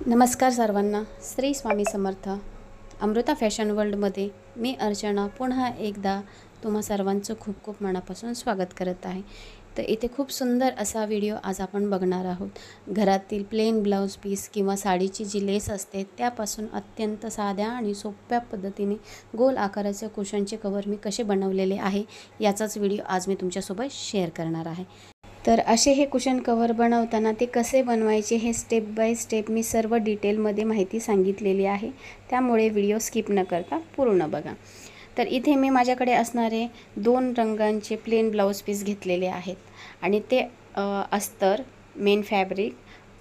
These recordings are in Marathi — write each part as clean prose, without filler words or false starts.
नमस्कार सर्वांना, श्री स्वामी समर्थ. अमृता फॅशन वर्ल्डमध्ये मी अर्चना पुन्हा एकदा तुम्हा सर्वांचं खूप खूप मनापासून स्वागत करत आहे. तर इथे खूप सुंदर असा व्हिडिओ आज आपण बघणार आहोत. घरातील प्लेन ब्लाऊज पीस किंवा साडीची जी लेस असते त्यापासून अत्यंत साध्या आणि सोप्या पद्धतीने गोल आकाराचे कुशनचे कवर मी कसे बनवलेले आहे याचाच व्हिडिओ आज मी तुमच्यासोबत शेअर करणार आहे. तर असे हे कुशन कवर बनवताना ते कसे बनवायचे हे स्टेप बाय स्टेप मी सर्व डिटेलमध्ये माहिती सांगितलेली आहे. त्यामुळे व्हिडिओ स्किप न करता पूर्ण बघा. तर इथे मी माझ्याकडे असणारे 2 रंगांचे प्लेन ब्लाऊज पीस घेतलेले आहेत आणि ते अस्तर, मेन फॅब्रिक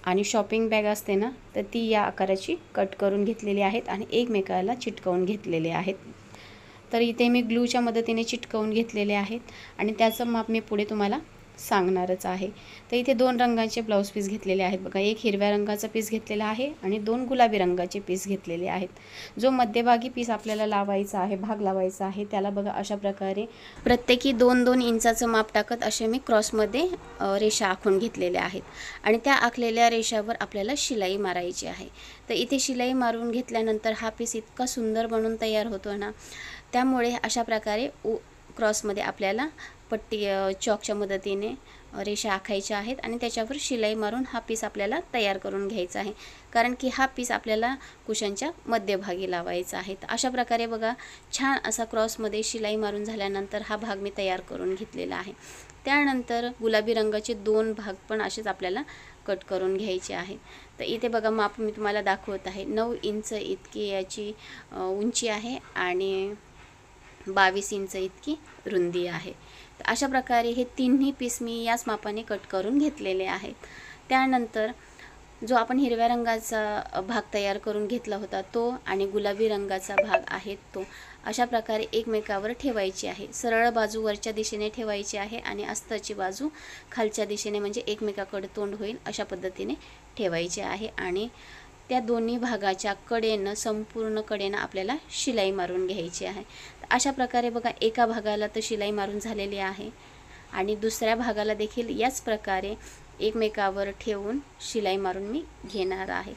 आणि शॉपिंग बॅग असते ना, तर ती या आकाराची कट करून घेतलेली आहेत आणि एकमेकाला चिटकवून घेतलेले आहेत. तर इथे मी ग्लूच्या मदतीने चिटकवून घेतलेले आहेत आणि त्याचं माप मी पुढे तुम्हाला सांगणारच आहे. तर इथे 2 रंगाचे ब्लाऊज पीस घेतलेले आहेत बघा. एक हिरव्या रंगाचा पीस घेतलेला आहे आणि 2 गुलाबी रंगाचे पीस घेतलेले आहेत. जो मध्यभागी पीस आपल्याला लावायचा आहे, भाग लावायचा आहे, त्याला बघा अशा प्रकारे प्रत्येकी 2-2 इंचाचं माप टाकत असे मी क्रॉसमध्ये रेषा आखून घेतलेल्या आहेत आणि त्या आखलेल्या रेषावर आपल्याला शिलाई मारायची आहे. तर इथे शिलाई मारून घेतल्यानंतर हा पीस इतका सुंदर बनून तयार होतो ना, त्यामुळे अशा प्रकारे क्रॉसमध्ये आपल्याला पट्टी चॉकच्या मदतीने रेषा आखायच्या आहेत आणि त्याच्यावर शिलाई मारून हा पीस आपल्याला तयार करून घ्यायचा आहे, कारण की हा पीस आपल्याला कुशनच्या मध्यभागी लावायचा आहे. तर अशा प्रकारे बघा छान असा क्रॉसमध्ये शिलाई मारून झाल्यानंतर हा भाग मी तयार करून घेतलेला आहे. त्यानंतर गुलाबी रंगाचे 2 भाग पण असेच आपल्याला कट करून घ्यायचे आहे. तर इथे बघा माप मी तुम्हाला दाखवत आहे. 9 इंच इतकी याची उंची आहे आणि 22 इंच इतकी रुंदी आहे. तर अशा प्रकारे हे तिन्ही पीस मी याच मापाने कट करून घेतलेले आहेत. त्यानंतर जो आपण हिरव्या रंगाचा भाग तयार करून घेतला होता तो आणि गुलाबी रंगाचा भाग आहे तो अशा प्रकारे एकमेकावर ठेवायची आहे. सरळ बाजू वरच्या दिशेने ठेवायची आहे आणि अस्तरची बाजू खालच्या दिशेने, म्हणजे एकमेकाकडे तोंड होईल अशा पद्धतीने ठेवायची आहे आणि त्या दोन्ही भागाच्या कडेनं, संपूर्ण कडेनं आपल्याला शिलाई मारून घ्यायची आहे. अशा प्रकारे बघा एका भागाला तर शिलाई मारून झालेली आहे आणि दुसऱ्या भागाला देखील याच प्रकारे एकमेकावर ठेवून शिलाई मारून मी घेणार आहे.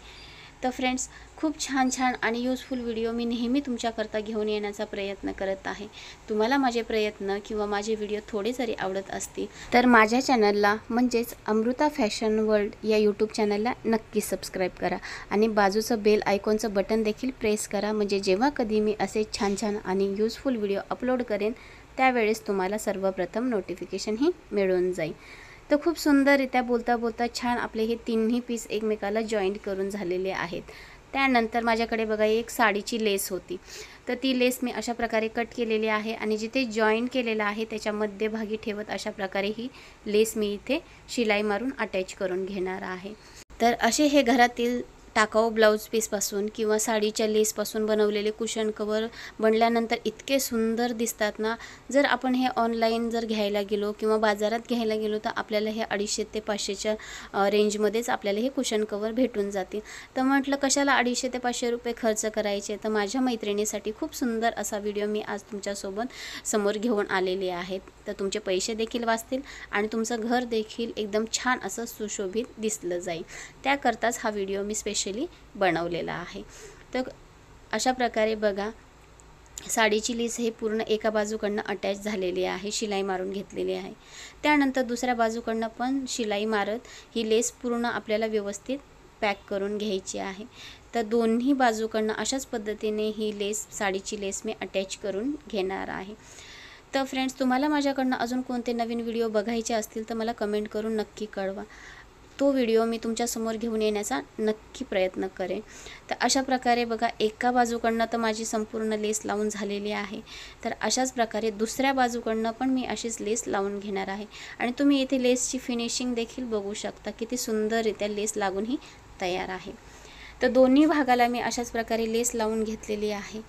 तर फ्रेंड्स, खूप छान छान आणि यूजफुल व्हिडिओ मी नेहमी तुमच्याकरता घेऊन येण्याचा प्रयत्न करत आहे. तुम्हाला माझे प्रयत्न किंवा माझे व्हिडिओ थोडे जरी आवडत असतील तर माझ्या चॅनलला म्हणजेच अमृता फॅशन वर्ल्ड या यूट्यूब चॅनलला नक्की सबस्क्राईब करा आणि बाजूचं बेल आयकॉनचं बटन देखील प्रेस करा, म्हणजे जेव्हा कधी मी असे छान छान आणि यूजफुल व्हिडिओ अपलोड करेन त्यावेळेस तुम्हाला सर्वप्रथम नोटिफिकेशन ही मिळून जाईल. तर खूप सुंदररित्या बोलता बोलता छान आपले हे तिन्ही पीस एकमेकाला जॉईंट करून झालेले आहेत. त्यानंतर माझ्याकडे बघा एक साडीची लेस होती, तर ती लेस मी अशा प्रकारे कट केलेली आहे आणि जिथे जॉईंट केलेलं आहे त्याच्या मध्यभागी ठेवत अशा प्रकारे ही लेस मी इथे शिलाई मारून अटॅच करून घेणार आहे. तर असे हे घरातील टाकाऊ ब्लाऊज पीसपासून किंवा साडीच्या लेसपासून बनवलेले कुशन कवर बनल्यानंतर इतके सुंदर दिसतात ना. जर आपण हे ऑनलाईन जर घ्यायला गेलो किंवा बाजारात घ्यायला गेलो तर आपल्याला हे 250 ते 500च्या रेंजमध्येच आपल्याला हे कुशन कवर भेटून जातील. तर म्हटलं कशाला 250 ते 500 रुपये खर्च करायचे. तर माझ्या मैत्रिणीसाठी खूप सुंदर असा व्हिडिओ मी आज तुमच्यासोबत समोर घेऊन आलेले आहेत. तर तुमचे पैसे देखील वाचतील आणि तुमचं घर देखील एकदम छान असं सुशोभित दिसलं जाईल. त्याकरताच हा व्हिडिओ मी स्पेशली बनवलेला आहे. तर अशा प्रकारे बघा साडीची लेस हे पूर्ण एका बाजूकडनं अटॅच झालेली आहे, शिलाई मारून घेतलेली आहे. त्यानंतर दुसऱ्या बाजूकडनं पण शिलाई मारत ही लेस पूर्ण आपल्याला व्यवस्थित पॅक करून घ्यायची आहे. तर दोन्ही बाजूकडनं अशाच पद्धतीने ही लेस, साडीची लेस मी अटॅच करून घेणार आहे. तर फ्रेंड्स, तुम्हाला माझ्याकडनं अजून कोणते नवीन व्हिडिओ बघायचे असतील तर मला कमेंट करून नक्की कळवा. तो व्हिडिओ मी तुमच्यासमोर घेऊन येण्याचा नक्की प्रयत्न करेन. तर अशा प्रकारे बघा एका बाजूकडनं तर माझी संपूर्ण लेस लावून झालेली आहे. तर अशाच प्रकारे दुसऱ्या बाजूकडनं पण मी अशीच लेस लावून घेणार आहे आणि तुम्ही इथे लेसची फिनिशिंग देखील बघू शकता, किती सुंदररित्या लेस लागून ही तयार आहे. तर दोन्ही भागाला मी अशाच प्रकारे लेस लावून घेतलेली आहे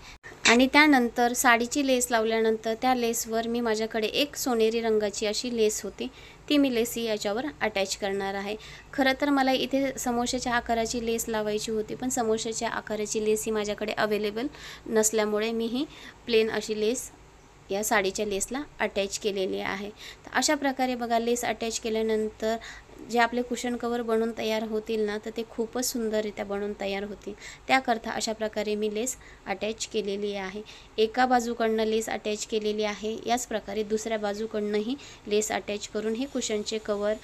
आणि त्यानंतर साडीची लेस लावल्यानंतर त्या लेसवर मी माझ्याकडे एक सोनेरी रंगाची अशी लेस होती, ती मी लेस याच्यावर अटॅच करणार आहे. खरं तर मला इथे समोशाच्या आकाराची लेस लावायची होती, पण समोशाच्या आकाराची लेस ही माझ्याकडे अवेलेबल नसल्यामुळे मी ही प्लेन अशी लेस या साडीच्या लेसला अटॅच केलेली आहे. तर अशा प्रकारे बघा लेस अटॅच केल्यानंतर जे आपले कुशन कवर बनून तयार होतील ना, तर ते खूपच सुंदररित्या बनून तयार होतील. त्याकरता अशा प्रकारे मी लेस अटॅच केलेली आहे. एका बाजूकडनं लेस अटॅच केलेली आहे, याच प्रकारे दुसऱ्या बाजूकडनंही लेस अटॅच करून हे कुशनचे कवर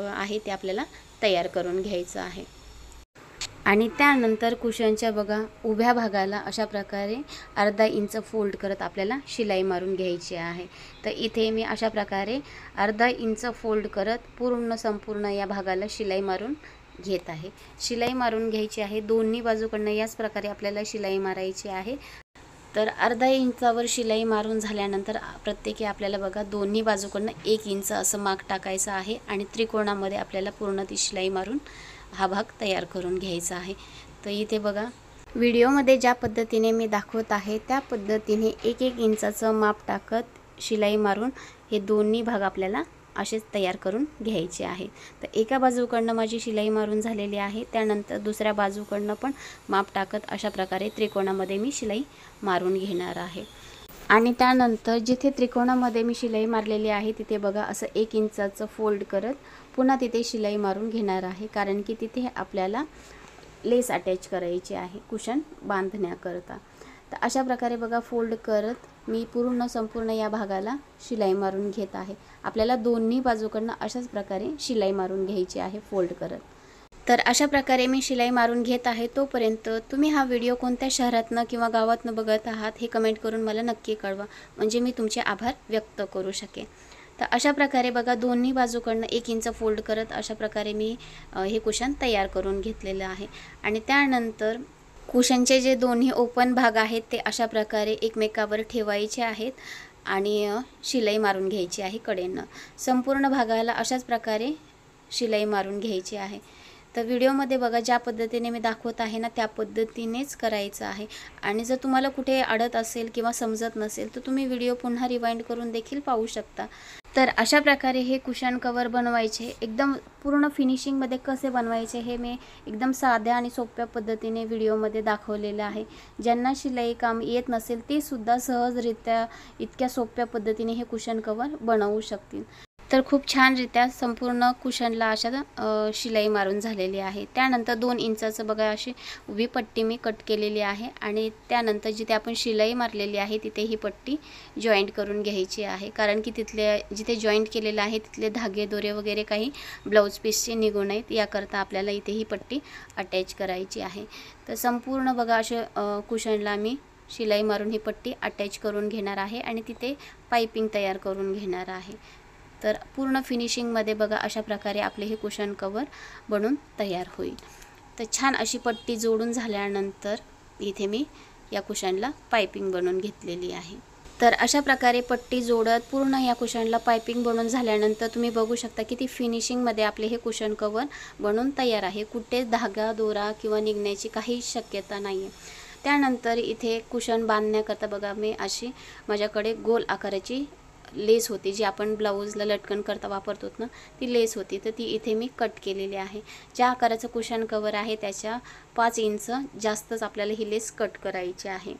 आहे ते आपल्याला तयार करून घ्यायचं आहे. आणि त्यानंतर कुशनच्या बघा उभ्या भागाला अशा प्रकारे अर्धा इंच फोल्ड करत आपल्याला शिलाई मारून घ्यायची आहे. तर इथे मी अशा प्रकारे अर्धा इंच फोल्ड करत संपूर्ण या भागाला शिलाई मारून घेत आहे. शिलाई मारून घ्यायची आहे. दोन्ही बाजूकडनं याच प्रकारे आपल्याला शिलाई मारायची आहे. तर अर्धा इंचावर शिलाई मारून झाल्यानंतर प्रत्येकी आपल्याला बघा दोन्ही बाजूकडनं 1 इंच असं माग टाकायचं आहे आणि त्रिकोणामध्ये आपल्याला पूर्ण ती शिलाई मारून हा भाग तयार करून घ्यायचा आहे. तर इथे बघा व्हिडिओमध्ये ज्या पद्धतीने मी दाखवत आहे त्या पद्धतीने 1-1 इंचाचं माप टाकत शिलाई मारून हे दोन्ही भाग आपल्याला असेच तयार करून घ्यायचे आहे. तर एका बाजूकडनं माझी शिलाई मारून झालेली आहे. त्यानंतर दुसऱ्या बाजूकडनं पण माप टाकत अशा प्रकारे त्रिकोणामध्ये मी शिलाई मारून घेणार आहे. आणि त्यानंतर जिथे त्रिकोणामध्ये मी शिलाई मारलेली आहे तिथे बघा असं 1 इंचाचं फोल्ड करत पुन्हा तिथे शिलाई मारून घेणार आहे, कारण की तिथे आपल्याला लेस अटॅच करायची आहे कुशन बांधण्याकरता. तर अशा प्रकारे बघा फोल्ड करत मी संपूर्ण या भागाला शिलाई मारून घेत आहे. आपल्याला दोन्ही बाजूकडनं अशाच प्रकारे शिलाई मारून घ्यायची आहे फोल्ड करत. तर अशा प्रकारे मी शिलाई मारून घेत आहे. तोपर्यंत तुम्ही हा व्हिडिओ कोणत्या शहरातनं किंवा गावातनं बघत आहात हे कमेंट करून मला नक्की कळवा, म्हणजे मी तुमचे आभार व्यक्त करू शकेन. तर अशा प्रकारे बघा दोन्ही बाजूकडनं 1 इंच फोल्ड करत अशा प्रकारे मी हे कुशन तयार करून घेतलेलं आहे. आणि त्यानंतर कुशनचे जे दोन्ही ओपन भाग आहेत ते अशा प्रकारे एकमेकावर ठेवायचे आहेत आणि शिलाई मारून घ्यायची आहे कडेनं. संपूर्ण भागाला अशाच प्रकारे शिलाई मारून घ्यायची आहे. तर व्हिडिओमध्ये बघा ज्या पद्धतीने मी दाखवत आहे ना त्या पद्धतीनेच करायचं आहे. आणि जर तुम्हाला कुठे अडत असेल किंवा समजत नसेल तर तुम्ही व्हिडिओ पुन्हा रिवाइंड करून देखील पाहू शकता. तर अशा प्रकारे हे कुशन कवर बनवायचे, एकदम पूर्ण फिनिशिंगमध्ये कसे बनवायचे हे मी एकदम साध्या आणि सोप्या पद्धतीने व्हिडिओमध्ये दाखवलेलं आहे. ज्यांना शिलाई काम येत नसेल ते सुद्धा सहजरित्या इतक्या सोप्या पद्धतीने हे कुशन कवर बनवू शकतील. तर खूप छानरित्या संपूर्ण कुशनला अशा शिलाई मारून झालेली आहे. त्यानंतर 2 इंचाचं बघा अशी उभी पट्टी मी कट केलेली आहे आणि त्यानंतर जिथे आपण शिलाई मारलेली आहे तिथे ही पट्टी जॉईंट करून घ्यायची आहे, कारण की जिथे जॉईंट केलेलं आहे तिथले धागे दोरे वगैरे काही ब्लाऊज पीसचे निघू नयेत याकरता आपल्याला इथे ही पट्टी अटॅच करायची आहे. तर संपूर्ण बघा असे कुशनला मी शिलाई मारून ही पट्टी अटॅच करून घेणार आहे आणि तिथे पाइपिंग तयार करून घेणार आहे. तर पूर्ण फिनिशिंगमध्ये बघा अशा प्रकारे आपले हे कुशन कवर बनून तयार होईल. तर छान अशी पट्टी जोडून झाल्यानंतर इथे मी या कुशनला पाइपिंग बनवून घेतलेली आहे. तर अशा प्रकारे पट्टी जोडत पूर्ण या कुशनला पाइपिंग बनवून झाल्यानंतर तुम्ही बघू शकता किती फिनिशिंगमध्ये आपले हे कुशन कवर बनवून तयार आहे. कुठे धागा दोरा किंवा निघण्याची काही शक्यता नाही आहे. त्यानंतर इथे कुशन बांधण्याकरता बघा मी अशी माझ्याकडे गोल आकाराची लेस होती, जी आपण ब्लाऊजला लटकन करता वापरतो ना ती लेस होती. तर ती इथे मी कट केलेली आहे. ज्या आकाराचं कुशन कवर आहे त्याच्या 5 इंच जास्तच आपल्याला ही लेस कट करायची आहे.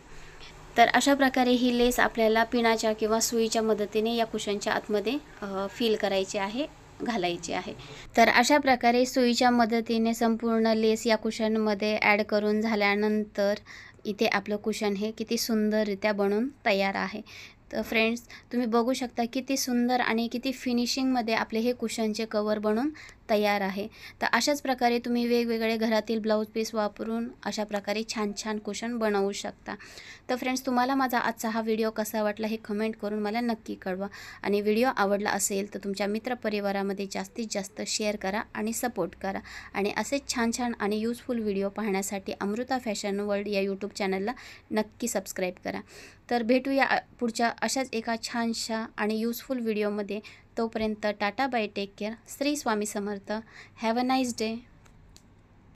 तर अशा प्रकारे ही लेस आपल्याला पिनाच्या किंवा सुईच्या मदतीने या कुशनच्या आतमध्ये फिल करायची आहे, घालायची आहे. तर अशा प्रकारे सुईच्या मदतीने संपूर्ण लेस या कुशनमध्ये ॲड करून झाल्यानंतर इथे आपलं कुशन हे किती सुंदररित्या बनून तयार आहे. तर फ्रेंड्स तुम्ही बघू शकता किती सुंदर आणि किती फिनिशिंगमध्ये आपले हे कुशनचे कवर बनून तयार आहे. तर अशाच प्रकारे तुम्ही वेगवेगळे घरातील ब्लाऊज पीस वापरून अशा प्रकारे छान छान कुशन बनवू शकता. तर फ्रेंड्स तुम्हाला माझा आजचा हा व्हिडिओ कसा वाटला हे कमेंट करून मला नक्की कळवा. आणि व्हिडिओ आवडला असेल तर तुमच्या मित्रपरिवारामध्ये जास्तीत जास्त शेअर करा आणि सपोर्ट करा. आणि असेच छान छान आणि यूजफुल व्हिडिओ पाहण्यासाठी अमृता फॅशन वर्ल्ड या यूट्यूब चॅनलला नक्की सबस्क्राईब करा. तर भेटूया पुढच्या अशाच एका छानशा आणि यूजफुल व्हिडिओमध्ये. तोपर्यंत tata bye, take care. Shri Swami Samarth. Have a nice day.